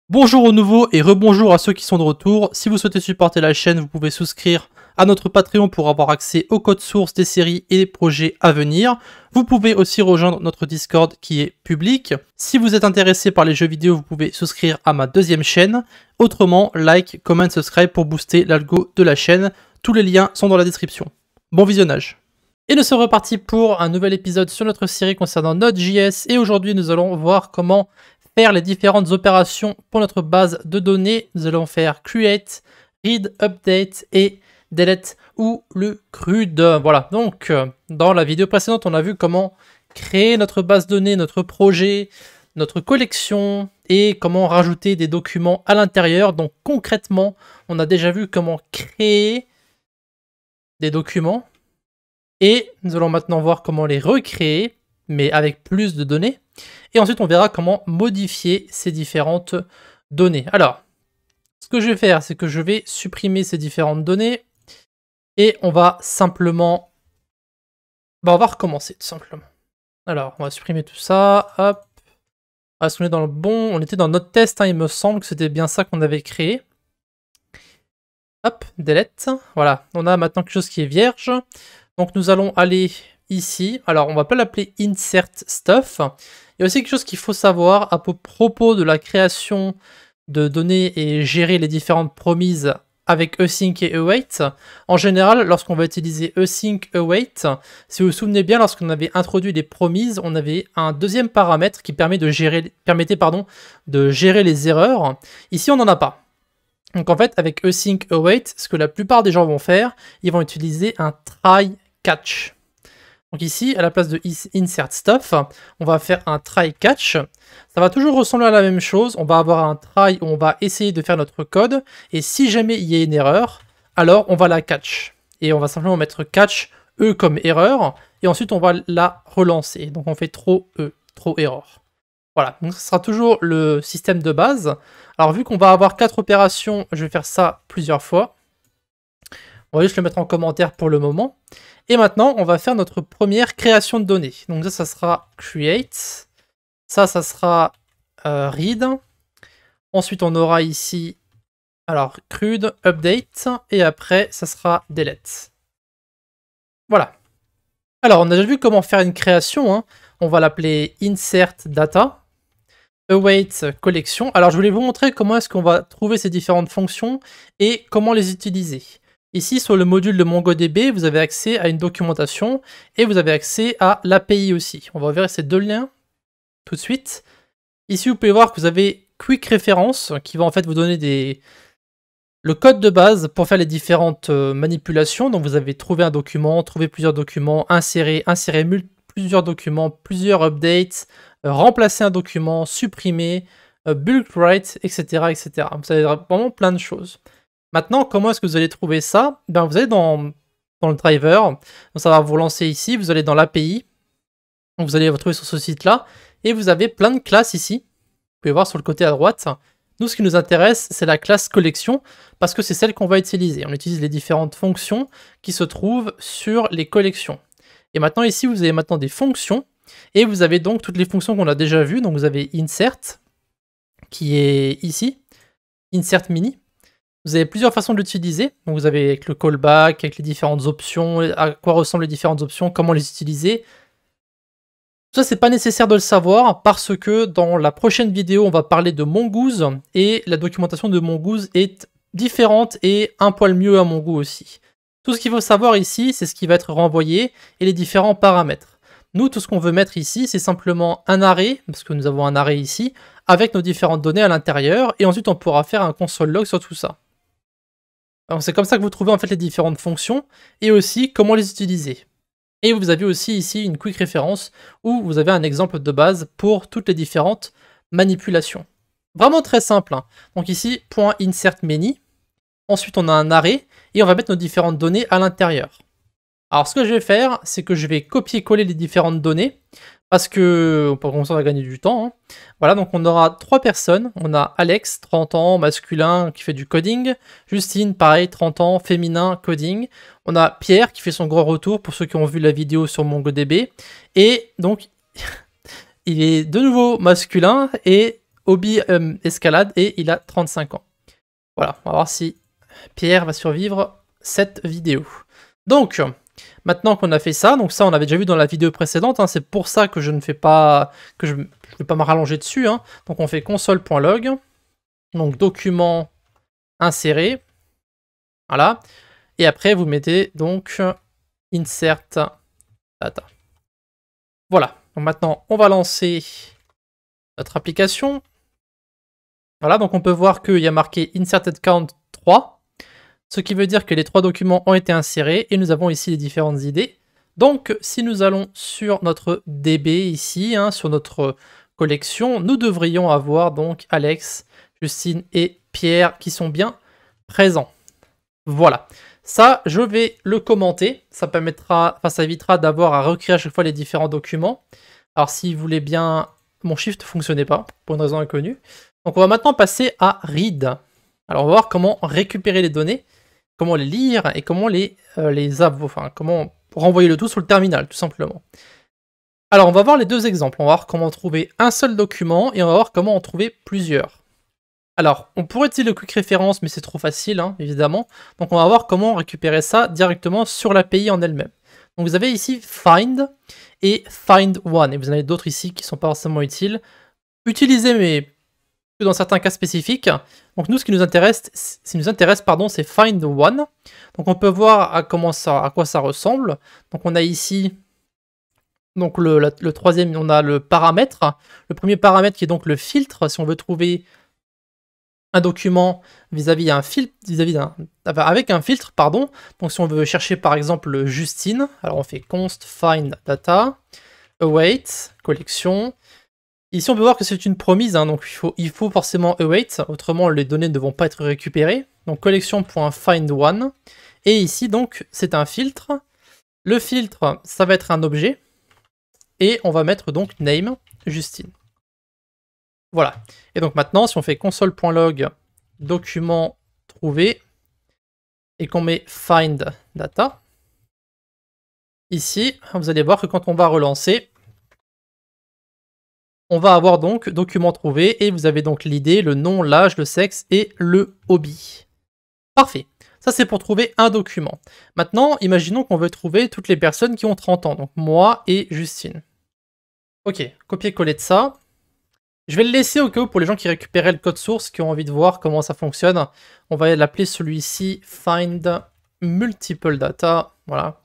Bonjour aux nouveaux et rebonjour à ceux qui sont de retour. Si vous souhaitez supporter la chaîne, vous pouvez souscrire à notre Patreon pour avoir accès au code source des séries et des projets à venir. Vous pouvez aussi rejoindre notre Discord qui est public. Si vous êtes intéressé par les jeux vidéo, vous pouvez souscrire à ma deuxième chaîne. Autrement, like, comment, subscribe pour booster l'algo de la chaîne. Tous les liens sont dans la description. Bon visionnage. Et nous sommes repartis pour un nouvel épisode sur notre série concernant Node.js. Et aujourd'hui, nous allons voir comment faire les différentes opérations pour notre base de données. Nous allons faire create, read, update et delete ou le CRUD. Voilà, donc dans la vidéo précédente, on a vu comment créer notre base de données, notre projet, notre collection et comment rajouter des documents à l'intérieur. Donc concrètement, on a déjà vu comment créer des documents et nous allons maintenant voir comment les recréer, mais avec plus de données. Et ensuite, on verra comment modifier ces différentes données. Alors, ce que je vais faire, c'est que je vais supprimer ces différentes données et on va simplement... on va recommencer, tout simplement. Alors, on va supprimer tout ça. Hop. Est-ce qu'on est dans le bon? On était dans notre test, hein, il me semble que c'était bien ça qu'on avait créé. Hop, delete. Voilà, on a maintenant quelque chose qui est vierge. Donc, nous allons aller ici. Alors, on va pas l'appeler insert stuff. Il y a aussi quelque chose qu'il faut savoir à propos de la création de données et gérer les différentes promises avec async et await. En général, lorsqu'on va utiliser async await, si vous vous souvenez bien, lorsqu'on avait introduit les promises, on avait un deuxième paramètre qui permettait de gérer les erreurs. Ici, on n'en a pas. Donc en fait, avec async await, ce que la plupart des gens vont faire, ils vont utiliser un try catch. Donc ici, à la place de insert stuff, on va faire un try catch. Ça va toujours ressembler à la même chose. On va avoir un try où on va essayer de faire notre code. Et si jamais il y a une erreur, alors on va la catch. Et on va simplement mettre catch E comme erreur. Et ensuite, on va la relancer. Donc on fait trop E, trop error. Voilà, donc ce sera toujours le système de base. Alors vu qu'on va avoir 4 opérations, je vais faire ça plusieurs fois. On va juste le mettre en commentaire pour le moment. Et maintenant, on va faire notre première création de données. Donc ça sera create. Ça sera read. Ensuite, on aura ici, alors, CRUD, update. Et après, ça sera delete. Voilà. Alors, on a déjà vu comment faire une création. Hein. On va l'appeler insert data. Await collection. Alors, je voulais vous montrer comment est-ce qu'on va trouver ces différentes fonctions et comment les utiliser. Ici, sur le module de MongoDB, vous avez accès à une documentation et vous avez accès à l'API aussi. On va ouvrir ces deux liens tout de suite. Ici, vous pouvez voir que vous avez Quick Reference qui va en fait vous donner le code de base pour faire les différentes manipulations. Donc, vous avez trouvé un document, trouvé plusieurs documents, inséré plusieurs documents, plusieurs updates, remplacer un document, supprimer, bulk write, etc., etc. Vous avez vraiment plein de choses. Maintenant, comment est-ce que vous allez trouver ça? Vous allez dans le driver, donc ça va vous lancer ici, vous allez dans l'API, vous allez vous retrouver sur ce site-là, et vous avez plein de classes ici. Vous pouvez voir sur le côté à droite. Nous, ce qui nous intéresse, c'est la classe collection, parce que c'est celle qu'on va utiliser. On utilise les différentes fonctions qui se trouvent sur les collections. Et maintenant, ici, vous avez maintenant des fonctions, et vous avez donc toutes les fonctions qu'on a déjà vues. Donc vous avez insert, qui est ici, insert mini. Vous avez plusieurs façons de l'utiliser. Donc vous avez avec le callback, avec les différentes options, à quoi ressemblent les différentes options, comment les utiliser. Ça, c'est pas nécessaire de le savoir parce que dans la prochaine vidéo, on va parler de Mongoose et la documentation de Mongoose est différente et un poil mieux à mon goût aussi. Tout ce qu'il faut savoir ici, c'est ce qui va être renvoyé et les différents paramètres. Nous, tout ce qu'on veut mettre ici, c'est simplement un array, parce que nous avons un array ici, avec nos différentes données à l'intérieur et ensuite on pourra faire un console log sur tout ça. C'est comme ça que vous trouvez en fait les différentes fonctions et aussi comment les utiliser. Et vous avez aussi ici une quick référence où vous avez un exemple de base pour toutes les différentes manipulations. Vraiment très simple. Hein. Donc ici, .InsertMany. Ensuite, on a un array et on va mettre nos différentes données à l'intérieur. Alors, ce que je vais faire, c'est que je vais copier-coller les différentes données parce que pour commencer, on va gagner du temps. Hein. Voilà, donc on aura 3 personnes. On a Alex, 30 ans, masculin, qui fait du coding. Justine, pareil, 30 ans, féminin, coding. On a Pierre, qui fait son grand retour, pour ceux qui ont vu la vidéo sur MongoDB. Et donc, il est de nouveau masculin et hobby escalade et il a 35 ans. Voilà, on va voir si Pierre va survivre cette vidéo. Donc, maintenant qu'on a fait ça, donc ça on avait déjà vu dans la vidéo précédente, hein, c'est pour ça que je ne fais pas, que je ne vais pas me rallonger dessus. Hein. Donc on fait console.log, donc document inséré, voilà, et après vous mettez donc insert data. Voilà, donc maintenant on va lancer notre application. Voilà, donc on peut voir qu'il y a marqué inserted count 3, ce qui veut dire que les 3 documents ont été insérés et nous avons ici les différentes idées. Donc si nous allons sur notre DB ici, hein, sur notre collection, nous devrions avoir donc Alex, Justine et Pierre qui sont bien présents. Voilà, ça je vais le commenter, ça permettra, enfin ça évitera d'avoir à recréer à chaque fois les différents documents. Alors si vous voulez bien, mon shift ne fonctionnait pas, pour une raison inconnue. Donc on va maintenant passer à read. Alors on va voir comment récupérer les données, comment les lire et comment comment renvoyer le tout sur le terminal, tout simplement. Alors on va voir les deux exemples, on va voir comment trouver un seul document et on va voir comment en trouver plusieurs. Alors, on pourrait utiliser le quick reference, mais c'est trop facile, hein, évidemment. Donc on va voir comment récupérer ça directement sur l'API en elle-même. Donc vous avez ici find et find one, et vous en avez d'autres ici qui ne sont pas forcément utiles. Utilisez, mais que dans certains cas spécifiques. Donc nous, ce qui nous intéresse, c'est find one. Donc on peut voir à quoi ça ressemble. Donc on a ici donc le troisième, on a le paramètre. Le premier paramètre qui est donc le filtre, si on veut trouver un document vis-à-vis un filtre, avec un filtre, pardon. Donc si on veut chercher par exemple Justine, alors on fait const find data, await, collection. Ici on peut voir que c'est une promise, hein, donc il faut forcément await, autrement les données ne vont pas être récupérées. Donc collection.find one. Et ici donc c'est un filtre. Le filtre, ça va être un objet. Et on va mettre donc name Justine. Voilà. Et donc maintenant, si on fait console.log document trouvé et qu'on met find data, ici, vous allez voir que quand on va relancer, on va avoir donc document trouvé et vous avez donc l'idée, le nom, l'âge, le sexe et le hobby. Parfait. Ça, c'est pour trouver un document. Maintenant, imaginons qu'on veut trouver toutes les personnes qui ont 30 ans, donc moi et Justine. Ok, copier-coller de ça. Je vais le laisser au cas où pour les gens qui récupéraient le code source, qui ont envie de voir comment ça fonctionne. On va l'appeler celui-ci find multiple data. Voilà.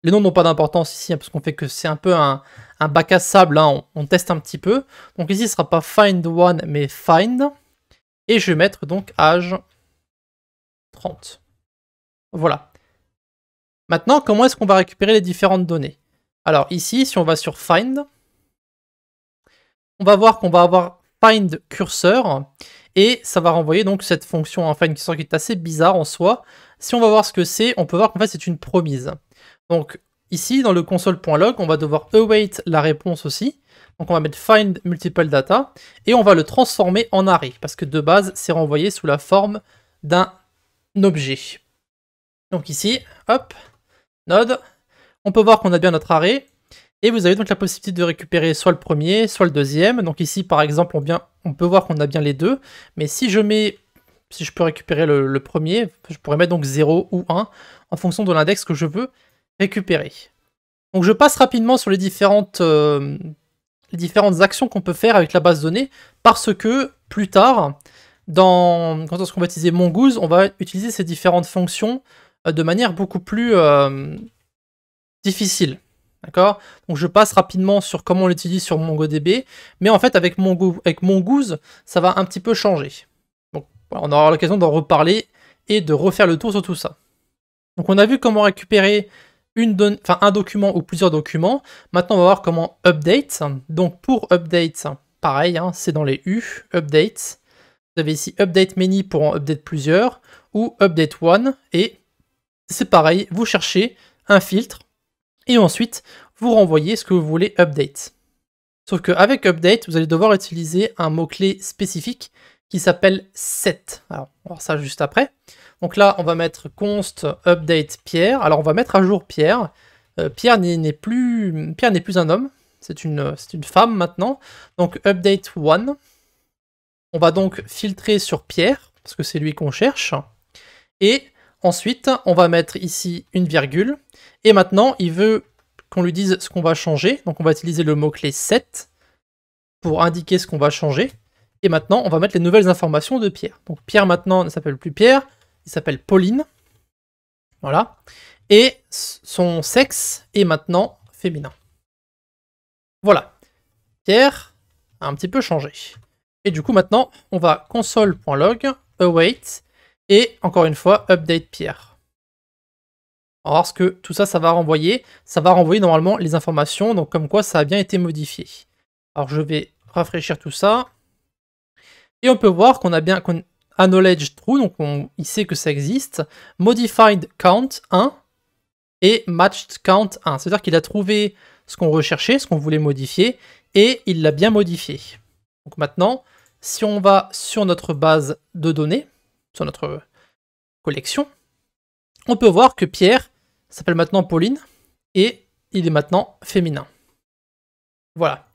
Les noms n'ont pas d'importance ici, hein, parce qu'on fait que c'est un peu un bac à sable. Hein, on teste un petit peu. Donc ici, ce ne sera pas find one, mais find. Et je vais mettre donc âge 30. Voilà. Maintenant, comment est-ce qu'on va récupérer les différentes données? Alors ici, si on va sur find, on va voir qu'on va avoir find cursor et ça va renvoyer donc cette fonction find cursor qui est assez bizarre en soi. Si on va voir ce que c'est, on peut voir qu'en fait c'est une promise. Donc ici dans le console.log, on va devoir await la réponse aussi. Donc on va mettre find multiple data et on va le transformer en array parce que de base c'est renvoyé sous la forme d'un objet. Donc ici, hop, node, on peut voir qu'on a bien notre array. Et vous avez donc la possibilité de récupérer soit le premier, soit le deuxième. Donc ici, par exemple, on peut voir qu'on a bien les deux. Mais si je peux récupérer le premier, je pourrais mettre donc 0 ou 1 en fonction de l'index que je veux récupérer. Donc je passe rapidement sur les différentes actions qu'on peut faire avec la base de données, parce que plus tard, quand on va utiliser Mongoose, on va utiliser ces différentes fonctions de manière beaucoup plus difficile. D'accord? Donc je passe rapidement sur comment on l'utilise sur MongoDB, mais en fait avec Mongoose, ça va un petit peu changer. Donc voilà, on aura l'occasion d'en reparler et de refaire le tour sur tout ça. Donc on a vu comment récupérer un document ou plusieurs documents. Maintenant on va voir comment update. Donc pour update, pareil, hein, c'est dans les U, update. Vous avez ici update many pour en update plusieurs, ou update one, et c'est pareil, vous cherchez un filtre, et ensuite, vous renvoyez ce que vous voulez update. Sauf qu'avec update, vous allez devoir utiliser un mot-clé spécifique qui s'appelle set. Alors, on va voir ça juste après. Donc là, on va mettre const update Pierre. Alors, on va mettre à jour Pierre. Pierre n'est plus un homme, c'est une femme maintenant. Donc, update one. On va donc filtrer sur Pierre, parce que c'est lui qu'on cherche. Et ensuite, on va mettre ici une virgule. Et maintenant, il veut qu'on lui dise ce qu'on va changer. Donc on va utiliser le mot-clé set pour indiquer ce qu'on va changer. Et maintenant, on va mettre les nouvelles informations de Pierre. Donc Pierre maintenant ne s'appelle plus Pierre, il s'appelle Pauline. Voilà. Et son sexe est maintenant féminin. Voilà. Pierre a un petit peu changé. Et du coup, maintenant, on va console.log, await, et encore une fois, update Pierre. On va voir ce que tout ça, ça va renvoyer. Ça va renvoyer normalement les informations, donc comme quoi ça a bien été modifié. Alors je vais rafraîchir tout ça. Et on peut voir qu'on a bien acknowledge true, donc il sait que ça existe. Modified count 1 et matched count 1. C'est-à-dire qu'il a trouvé ce qu'on recherchait, ce qu'on voulait modifier, et il l'a bien modifié. Donc maintenant, si on va sur notre base de données, sur notre collection, on peut voir que Pierre s'appelle maintenant Pauline, et il est maintenant féminin. Voilà.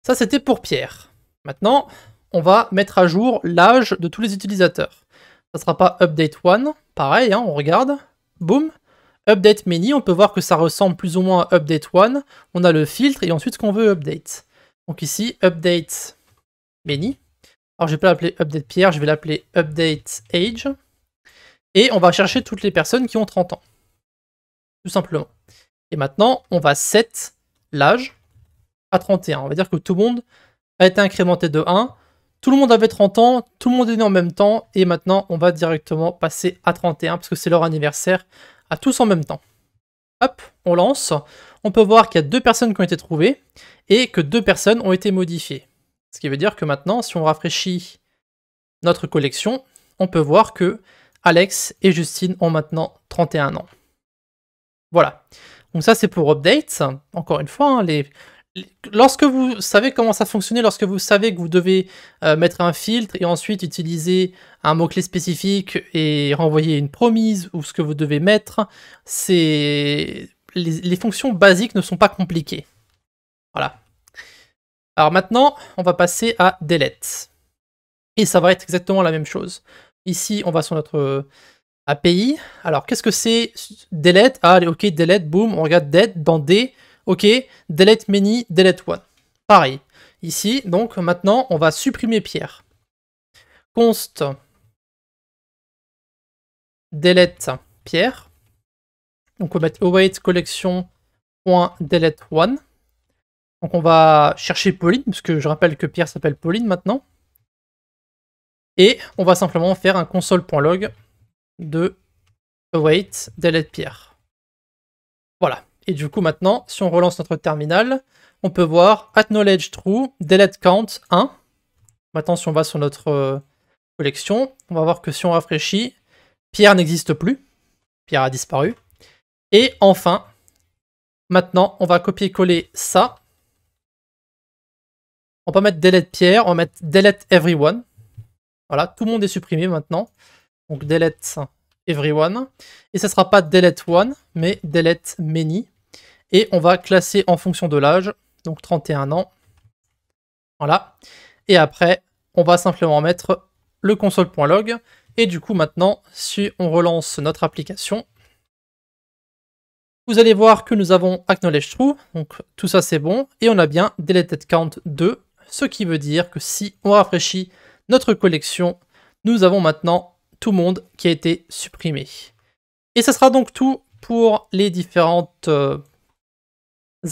Ça, c'était pour Pierre. Maintenant, on va mettre à jour l'âge de tous les utilisateurs. Ça ne sera pas update 1, pareil, hein, on regarde, boum. Update many, on peut voir que ça ressemble plus ou moins à update 1. On a le filtre et ensuite ce qu'on veut update. Donc ici, update many. Alors je vais pas l'appeler update Pierre, je vais l'appeler update age. Et on va chercher toutes les personnes qui ont 30 ans. Tout simplement. Et maintenant, on va set l'âge à 31. On va dire que tout le monde a été incrémenté de 1. Tout le monde avait 30 ans, tout le monde est né en même temps. Et maintenant, on va directement passer à 31 parce que c'est leur anniversaire à tous en même temps. Hop, on lance. On peut voir qu'il y a 2 personnes qui ont été trouvées et que 2 personnes ont été modifiées. Ce qui veut dire que maintenant, si on rafraîchit notre collection, on peut voir que Alex et Justine ont maintenant 31 ans. Voilà. Donc ça, c'est pour update. Encore une fois, hein, lorsque vous savez comment ça fonctionne, lorsque vous savez que vous devez mettre un filtre et ensuite utiliser un mot-clé spécifique et renvoyer une promise ou ce que vous devez mettre, les fonctions basiques ne sont pas compliquées. Voilà. Alors maintenant, on va passer à delete. Et ça va être exactement la même chose. Ici, on va sur notre API. Alors, qu'est-ce que c'est delete? Ah, ok, delete, boom, on regarde delete dans D. Ok, delete many, delete one. Pareil. Ici, donc, maintenant, on va supprimer Pierre. Const delete Pierre. Donc, on va mettre await collection.delete one. Donc, on va chercher Pauline, parce que je rappelle que Pierre s'appelle Pauline maintenant. Et on va simplement faire un console.log de await delete Pierre. Voilà. Et du coup, maintenant, si on relance notre terminal, on peut voir acknowledge true, delete count 1. Maintenant, si on va sur notre collection, on va voir que si on rafraîchit, Pierre n'existe plus. Pierre a disparu. Et enfin, maintenant, on va copier-coller ça. On va mettre delete Pierre, on va mettre delete everyone. Voilà, tout le monde est supprimé maintenant. Donc delete everyone. Et ce ne sera pas delete one, mais delete many. Et on va classer en fonction de l'âge, donc 31 ans. Voilà. Et après, on va simplement mettre le console.log. Et du coup, maintenant, si on relance notre application, vous allez voir que nous avons acknowledge true. Donc tout ça, c'est bon. Et on a bien deleted count 2. Ce qui veut dire que si on rafraîchit notre collection, nous avons maintenant tout le monde qui a été supprimé. Et ça sera donc tout pour les différentes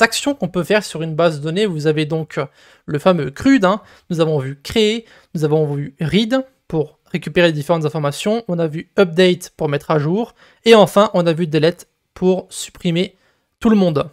actions qu'on peut faire sur une base de données. Vous avez donc le fameux CRUD, hein. Nous avons vu créer, nous avons vu read pour récupérer les différentes informations, on a vu update pour mettre à jour, et enfin on a vu delete pour supprimer tout le monde.